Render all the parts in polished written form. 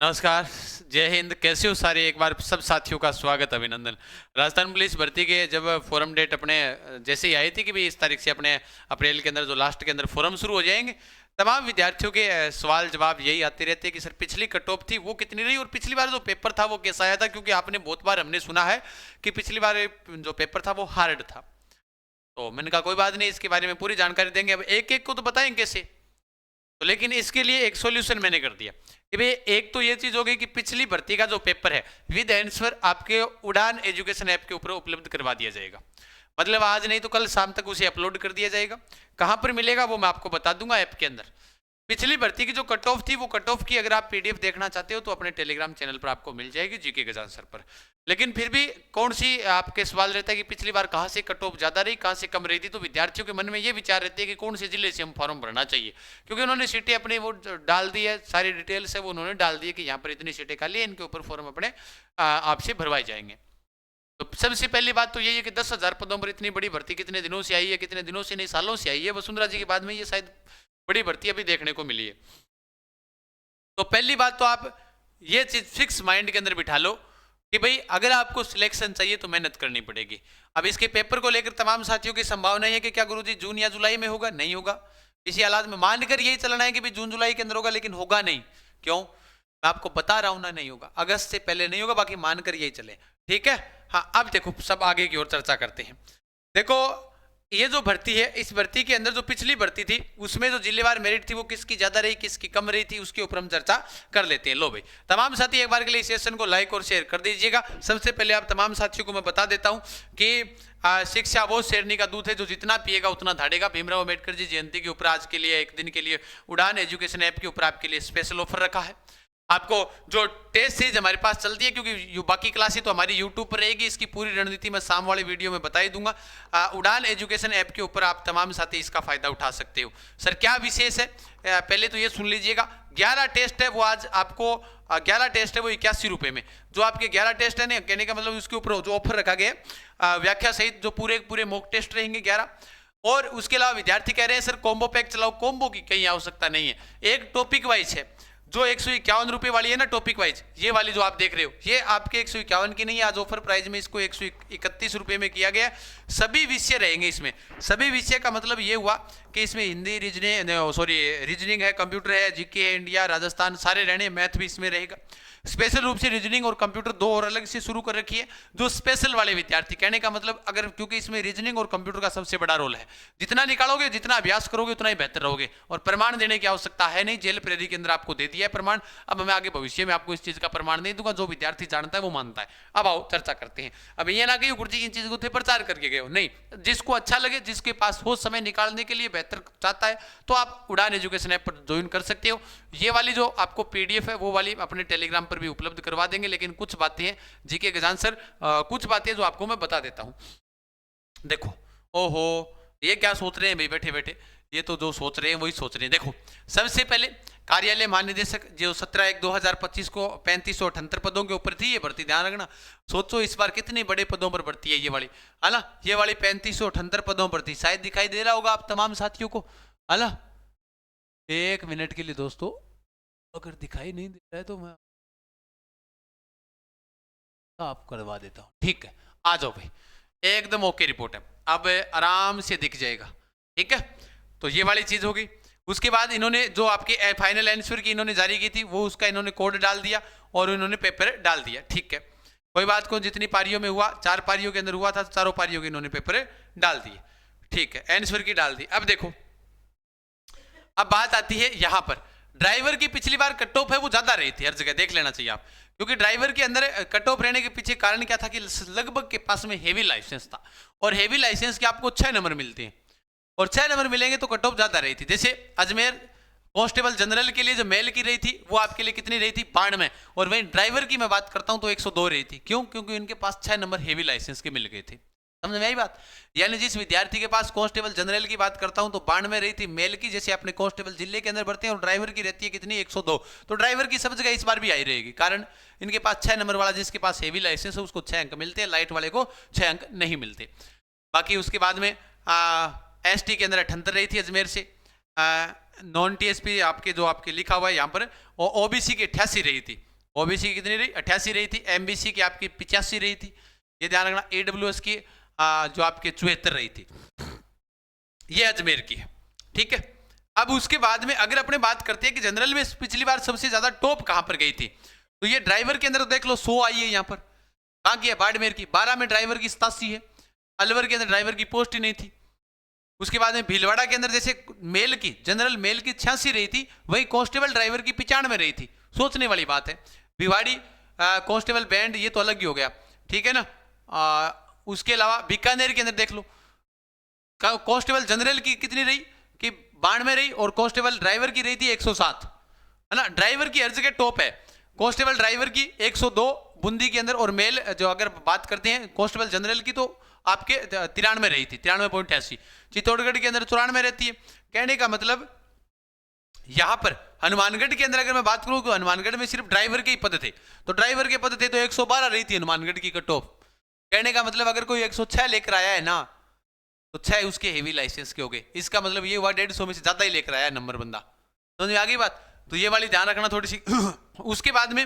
नमस्कार। जय हिंद। कैसे हो सारे? एक बार सब साथियों का स्वागत, अभिनंदन। राजस्थान पुलिस भर्ती के जब फोरम डेट अपने जैसे ही आई थी कि भाई इस तारीख से अपने अप्रैल के अंदर जो लास्ट के अंदर फोरम शुरू हो जाएंगे, तमाम विद्यार्थियों के सवाल जवाब यही आते रहते हैं कि सर पिछली कट ऑफ थी वो कितनी रही और पिछली बार जो पेपर था वो कैसा आया था, क्योंकि आपने बहुत बार हमने सुना है कि पिछली बार जो पेपर था वो हार्ड था। तो मैंने कहा कोई बात नहीं, इसके बारे में पूरी जानकारी देंगे। अब एक एक को तो बताएं कैसे, तो लेकिन इसके लिए एक सॉल्यूशन मैंने कर दिया कि भाई एक तो ये चीज हो गई कि पिछली भर्ती का जो पेपर है विद आंसर आपके उड़ान एजुकेशन ऐप के ऊपर उपलब्ध करवा दिया जाएगा। मतलब आज नहीं तो कल शाम तक उसे अपलोड कर दिया जाएगा। कहां पर मिलेगा वो मैं आपको बता दूंगा ऐप के अंदर। पिछली भर्ती की जो कट ऑफ थी वो कट ऑफ की अगर आप पीडीएफ देखना चाहते हो तो अपने टेलीग्राम चैनल पर आपको मिल जाएगी, जीके गजान सर पर। लेकिन फिर भी कौन सी आपके सवाल रहता है कि पिछली बार कहाँ से कट ऑफ ज्यादा रही, कहाँ से कम रही थी, तो विद्यार्थियों के मन में ये विचार रहते हैं कि कौन से जिले से हम फॉर्म भरना चाहिए, क्योंकि उन्होंने सीटें अपने वो डाल दी है, सारी डिटेल्स है वो उन्होंने डाल दी है कि यहाँ पर इतनी सीटें खाली है, इनके ऊपर फॉर्म अपने आपसे भरवाए जाएंगे। तो सबसे पहली बात तो यही है कि 10,000 पदों पर इतनी बड़ी भर्ती कितने दिनों से आई है, कितने दिनों से नहीं सालों से आई है। वसुंधरा जी के बाद में ये शायद बड़ी भर्ती अभी देखने को मिली है। तो पहली बात तो आप ये चीज फिक्स माइंड के अंदर बिठा लो कि भाई अगर आपको सिलेक्शन चाहिए तो मेहनत करनी पड़ेगी। अब इसके पेपर को लेकर तमाम साथियों की संभावना है कि क्या गुरुजी जून या जुलाई में होगा, नहीं होगा। इसी हालात में मानकर यही चलना है कि भाई जून जुलाई के अंदर होगा, लेकिन होगा नहीं। क्यों? मैं आपको बता रहा हूं ना, नहीं होगा, अगस्त से पहले नहीं होगा, बाकी मानकर यही चले। ठीक है। हाँ, अब देखो सब आगे की ओर चर्चा करते हैं। देखो ये जो भर्ती है, इस भर्ती के अंदर जो पिछली भर्ती थी उसमें जो जिलेवार मेरिट थी वो किसकी ज्यादा रही किसकी कम रही थी उसके ऊपर हम चर्चा कर लेते हैं। लो भाई तमाम साथी एक बार के लिए सेशन को लाइक और शेयर कर दीजिएगा। सबसे पहले आप तमाम साथियों को मैं बता देता हूं कि शिक्षा वो शेरनी का दूध है जो जितना पिएगा उतना धाड़ेगा। भीमराव अम्बेडकर जी जयंती के ऊपर आज के लिए एक दिन के लिए उड़ान एजुकेशन ऐप के ऊपर आपके लिए स्पेशल ऑफर रखा है। आपको जो टेस्ट सीरीज हमारे पास चलती है, क्योंकि बाकी क्लासेस तो हमारी यूट्यूब पर रहेगी, इसकी पूरी रणनीति मैं शाम वाले वीडियो में बता ही दूंगा। उड़ान एजुकेशन ऐप के ऊपर आप तमाम साथी इसका फायदा उठा सकते हो। सर क्या विशेष है, पहले तो ये सुन लीजिएगा। 11 टेस्ट है वो आज आपको 11 टेस्ट है वो 81 रुपए में। जो आपके 11 टेस्ट है ना, कहने का मतलब उसके ऊपर जो ऑफर रखा गया व्याख्या सहित जो पूरे पूरे मॉक टेस्ट रहेंगे 11। और उसके अलावा विद्यार्थी कह रहे हैं सर कॉम्बो पैक चलाओ, कॉम्बो की कहीं आवश्यकता नहीं है। एक टॉपिक वाइज है जो 151 रुपए वाली है ना, टॉपिक वाइज ये वाली जो आप देख रहे हो ये आपके 151 की नहीं है, आज ऑफर प्राइस में इसको 131 रुपए में किया गया। सभी विषय रहेंगे इसमें। सभी विषय का मतलब ये हुआ कि इसमें हिंदी रीजनिंग है, कंप्यूटर है, जीके है, इंडिया राजस्थान सारे रहने, मैथ भी इसमें रहेगा। स्पेशल रूप से रीजनिंग और कंप्यूटर दो और अलग से शुरू कर रखी है जो स्पेशल वाले विद्यार्थी, कहने का मतलब अगर क्योंकि इसमें रीजनिंग और कंप्यूटर का सबसे बड़ा रोल है, जितना निकालोगे जितना अभ्यास करोगे उतना ही बेहतर रहोगे। और प्रमाण देने की आवश्यकता है नहीं, जेल प्रेरी के अंदर आपको दे दिया है प्रमाण। अब मैं आगे भविष्य में आपको इस चीज का प्रमाण नहीं दूंगा, जो विद्यार्थी जानता है वो मानता है। अब आओ चर्चा करते हैं। अब ये ना कि गुरुजी इन चीजों को प्रचार करके गए हो, नहीं, जिसको अच्छा लगे, जिसके पास हो समय निकालने के लिए बेहतर चाहता है तो आप उड़ान एजुकेशन ऐप पर ज्वाइन कर सकते हो। ये वाली जो आपको पीडीएफ है वो वाली अपने टेलीग्राम पर भी उपलब्ध करवा देंगे, लेकिन कुछ बातें हैं जीके गजान सर, कुछ बातें जो आपको मैं बता देता हूं। देखो, ओहो ये क्या सोच रहे हैं भाई बैठे बैठे, ये तो जो सोच रहे हैं वही सोच रहे हैं। देखो सबसे पहले कार्यालय महानिदेशक जो 17/1/2025 को 3578 पदों के ऊपर थी ये भर्ती, ध्यान रखना। सोचो इस बार कितने बड़े पदों पर भर्ती है ये वाली, है ना। ये वाली 3578 पदों पर थी, शायद दिखाई दे रहा होगा आप तमाम साथियों को, है ना। एक मिनट के लिए दोस्तों, अगर दिखाई नहीं दे रहा है तो मैं आप करवा देता हूँ। ठीक है, आ जाओ भाई, एकदम ओके रिपोर्ट है, अब आराम से दिख जाएगा। ठीक है, तो ये वाली चीज होगी। उसके बाद इन्होंने जो आपके फाइनल आंसर की इन्होंने जारी की थी वो उसका इन्होंने कोड डाल दिया और इन्होंने पेपर डाल दिया। ठीक है, कोई बात को, जितनी पारियों में हुआ 4 पारियों के अंदर हुआ था, चारों पारियों के इन्होंने पेपर डाल दिए। ठीक है, आंसर की डाल दी। अब देखो, अब बात आती है यहां पर ड्राइवर की पिछली बार कट ऑफ है वो ज्यादा रही थी, हर जगह देख लेना चाहिए आप, क्योंकि ड्राइवर के अंदर कट ऑफ रहने के पीछे कारण क्या था कि लगभग के पास में हेवी लाइसेंस था, और हेवी लाइसेंस के आपको 6 नंबर मिलते हैं, और 6 नंबर मिलेंगे तो कट ऑफ ज्यादा रही थी। जैसे अजमेर कांस्टेबल जनरल के लिए जो मेल की रही थी वो आपके लिए कितनी रही थी, 92, और वहीं ड्राइवर की मैं बात करता हूं तो 102 रही थी। क्यों? क्योंकि इनके पास 6 नंबर हेवी लाइसेंस के मिल गए थे। समझ में आई बात? यानी जिस विद्यार्थी के पास कांस्टेबल जनरल की बात करता हूं तो 92 रही थी मेल की, जैसे अपने कांस्टेबल जिले के अंदर बढ़ते हैं, और ड्राइवर की रहती है कितनी, 102। तो ड्राइवर की सब जगह इस बार भी आई रहेगी, कारण इनके पास 6 नंबर वाला जिसके पास हेवी लाइसेंस है उसको 6 अंक मिलते हैं, लाइट वाले को 6 अंक नहीं मिलते। बाकी उसके बाद में एसटी के अंदर 78 रही थी अजमेर से, नॉन टीएसपी आपके जो आपके लिखा हुआ है यहाँ पर, और ओबीसी की 88 रही थी, ओबीसी की कितनी रही, 88 रही थी। एमबीसी की आपकी 85 रही थी, ये ध्यान रखना। ईडब्ल्यूएस की जो आपके 74 रही थी, ये अजमेर की है, ठीक है। अब उसके बाद में अगर अपने बात करते हैं कि जनरल में पिछली बार सबसे ज्यादा टॉप कहां पर गई थी, तो ये ड्राइवर के अंदर देख लो 100 आई है यहाँ पर। कहां की है, बाड़मेर की। 12 में ड्राइवर की 87 है। अलवर के अंदर ड्राइवर की पोस्ट ही नहीं थी। उसके बाद में भीलवाड़ा के अंदर जैसे मेल की, जनरल मेल की 86 रही थी, वही कांस्टेबल ड्राइवर की 95 रही थी। सोचने वाली बात है। भिवाड़ी कांस्टेबल बैंड ये तो अलग ही हो गया, ठीक है ना। उसके अलावा बीकानेर के अंदर देख लो, कांस्टेबल जनरल की कितनी रही कि 92 रही, और कांस्टेबल ड्राइवर की रही थी 107, है ना। ड्राइवर की हर जगह टॉप है। कांस्टेबल ड्राइवर की 102 बूंदी के अंदर, और मेल जो अगर बात करते हैं कांस्टेबल जनरल की तो आपके 93 रही थी, 93.88। चित्तौड़गढ़ के अंदर 94 रहती है। कहने का मतलब यहां पर हनुमानगढ़ के अंदर अगर मैं बात करूं तो हनुमानगढ़ में सिर्फ ड्राइवर के ही पद थे, तो ड्राइवर के पद थे तो 112 रही थी हनुमानगढ़ की कट ऑफ। कहने का मतलब अगर कोई 106 लेकर आया है ना, तो 6 उसके हेवी लाइसेंस के हो गए। इसका मतलब ये हुआ 150 में से ज्यादा ही लेकर आया नंबर बंदा। समझ में आ गई बात। तो ये वाली ध्यान रखना थोड़ी सी। उसके बाद में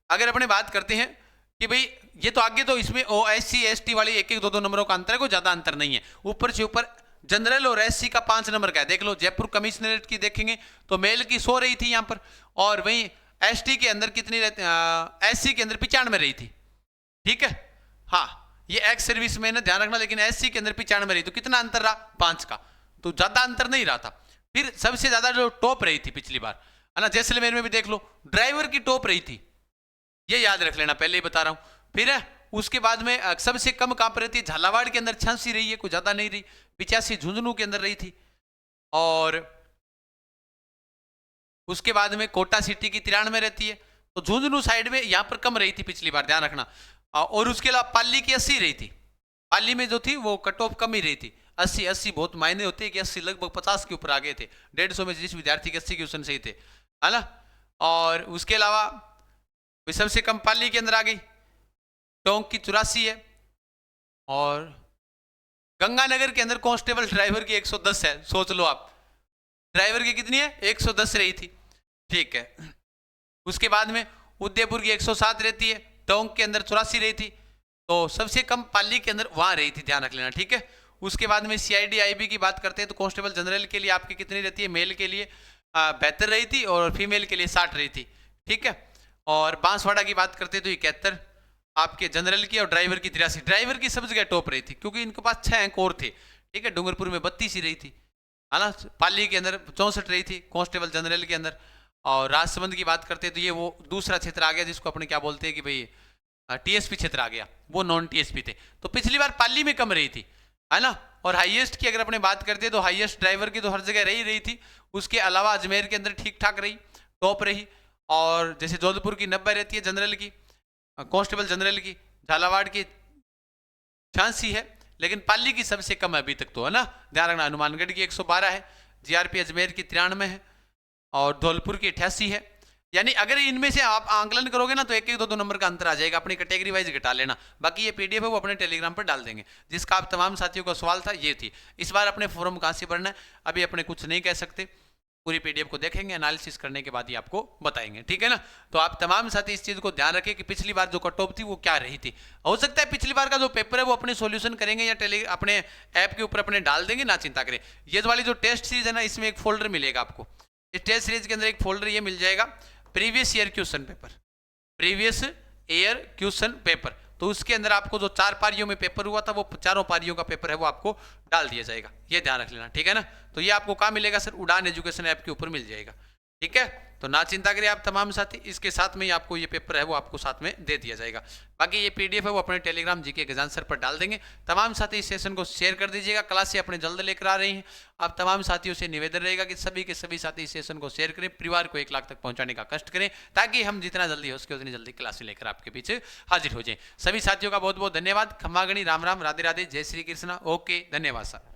अगर अपने बात करते हैं कि भाई ये तो आगे तो इसमें SC ST वाली 1-1 2-2 नंबरों का अंतर है, कोई ज्यादा अंतर नहीं है। ऊपर से ऊपर जनरल और SC का 5 नंबर का है। देख लो जयपुर कमिश्नरेट की देखेंगे तो मेल की 100 रही थी यहाँ पर, और वहीं ST के अंदर कितनी रहती, SC के अंदर 95 रही थी, ठीक है। हाँ, ये एक्स सर्विस में ध्यान रखना, लेकिन SC के अंदर 95 रही, तो कितना अंतर रहा, 5 का, तो ज्यादा अंतर नहीं रहा था। फिर सबसे ज्यादा जो टॉप रही थी पिछली बार, है ना, जैसलमेर में भी देख लो ड्राइवर की टॉप रही थी, ये याद रख लेना, पहले ही बता रहा हूं। फिर उसके बाद में सबसे कम कहां पर रहती है, झालावाड़ के अंदर 86 रही है, कोई ज्यादा नहीं रही। 85 झुंझुनू के अंदर रही थी, और उसके बाद में कोटा सिटी की 93 रहती है, तो झुंझुनू साइड में यहां पर कम रही थी पिछली बार, ध्यान रखना। और उसके अलावा पाली की 80 रही थी, पाली में जो थी वो कट ऑफ कम ही रही थी। 80 बहुत मायने होते हैं कि 80 लगभग 50 के ऊपर आ गए थे। 150 में जिस विद्यार्थी के 80 क्वेश्चन सही थे, है ना। और उसके अलावा सबसे कम पाली के अंदर आ गई, टोंक की 84 है, और गंगानगर के अंदर कांस्टेबल ड्राइवर की 110 है। सोच लो आप, ड्राइवर की कितनी है, 110 रही थी, ठीक है। उसके बाद में उदयपुर की 107 रहती है, टोंक के अंदर 84 रही थी, तो सबसे कम पाली के अंदर वहां रही थी, ध्यान रख लेना, ठीक है। उसके बाद में CID IB की बात करते हैं तो कांस्टेबल जनरल के लिए आपकी कितनी रहती है, मेल के लिए 72 रही थी, और फीमेल के लिए 60 रही थी, ठीक है। और बांसवाड़ा की बात करते हैं तो 71 आपके जनरल की, और ड्राइवर की 83। ड्राइवर की सब जगह टॉप रही थी, क्योंकि इनके पास 6 अंक और थे, ठीक है। डूंगरपुर में 32 ही रही थी, है ना। पाली के अंदर 64 रही थी कांस्टेबल जनरल के अंदर। और राजसमंद की बात करते हैं तो ये वो दूसरा क्षेत्र आ गया जिसको अपने क्या बोलते हैं कि भाई TSP क्षेत्र आ गया, वो नॉन TSP थे। तो पिछली बार पाली में कम रही थी, है ना। और हाईएस्ट की अगर अपने बात करते हैं तो हाईएस्ट ड्राइवर की तो हर जगह रही थी। उसके अलावा अजमेर के अंदर ठीक ठाक रही, टॉप रही। और जैसे जोधपुर की 90 रहती है जनरल की, कांस्टेबल जनरल की। झालावाड़ की 86 है, लेकिन पाली की सबसे कम है अभी तक, तो है ना, ध्यान रखना। हनुमानगढ़ की 112 है, GRP अजमेर की 93 है, और धौलपुर की 88 है। यानी अगर इनमें से आप आंकलन करोगे ना तो 1-1 2-2 नंबर का अंतर आ जाएगा, अपनी कैटेगरी वाइज घटा लेना। बाकी ये PDF है वो अपने टेलीग्राम पर डाल देंगे। जिसका आप तमाम साथियों का सवाल था ये थी, इस बार अपने फॉर्म कहाँ से भरना है अभी अपने कुछ नहीं कह सकते, पूरी PDF को देखेंगे, एनालिसिस करने के बाद ही आपको बताएंगे, ठीक है ना। तो आप तमाम साथी इस चीज को ध्यान रखें कि पिछली बार जो कट ऑफ थी वो क्या रही थी। हो सकता है पिछली बार का जो पेपर है वो अपने सॉल्यूशन करेंगे या अपने ऐप के ऊपर अपने डाल देंगे, ना चिंता करें। ये वाली जो टेस्ट सीरीज है ना, इसमें एक फोल्डर मिलेगा आपको। इस टेस्ट सीरीज के अंदर एक फोल्डर ये मिल जाएगा, previous year question paper, previous year question paper. तो उसके अंदर आपको जो 4 पारियों में पेपर हुआ था वो 4 पारियों का पेपर है वो आपको डाल दिया जाएगा, ये ध्यान रख लेना, ठीक है ना। तो ये आपको कहाँ मिलेगा सर, उड़ान एजुकेशन ऐप के ऊपर मिल जाएगा, ठीक है। तो ना चिंता करिए आप तमाम साथी, इसके साथ में ही आपको ये पेपर है वो आपको साथ में दे दिया जाएगा। बाकी ये PDF है वो अपने टेलीग्राम GK गजान सर पर डाल देंगे। तमाम साथी इस सेशन को शेयर कर दीजिएगा, क्लासें अपने जल्द लेकर आ रही हैं। आप तमाम साथियों से निवेदन रहेगा कि सभी के सभी साथी इस सेशन को शेयर करें, परिवार को 1 लाख तक पहुंचाने का कष्ट करें, ताकि हम जितना जल्दी हो सके उतनी जल्दी क्लासें लेकर आपके पीछे हाजिर हो जाएं। सभी साथियों का बहुत बहुत धन्यवाद। खम्मागणी, राम राम, राधे राधे, जय श्री कृष्णा। ओके, धन्यवाद सर।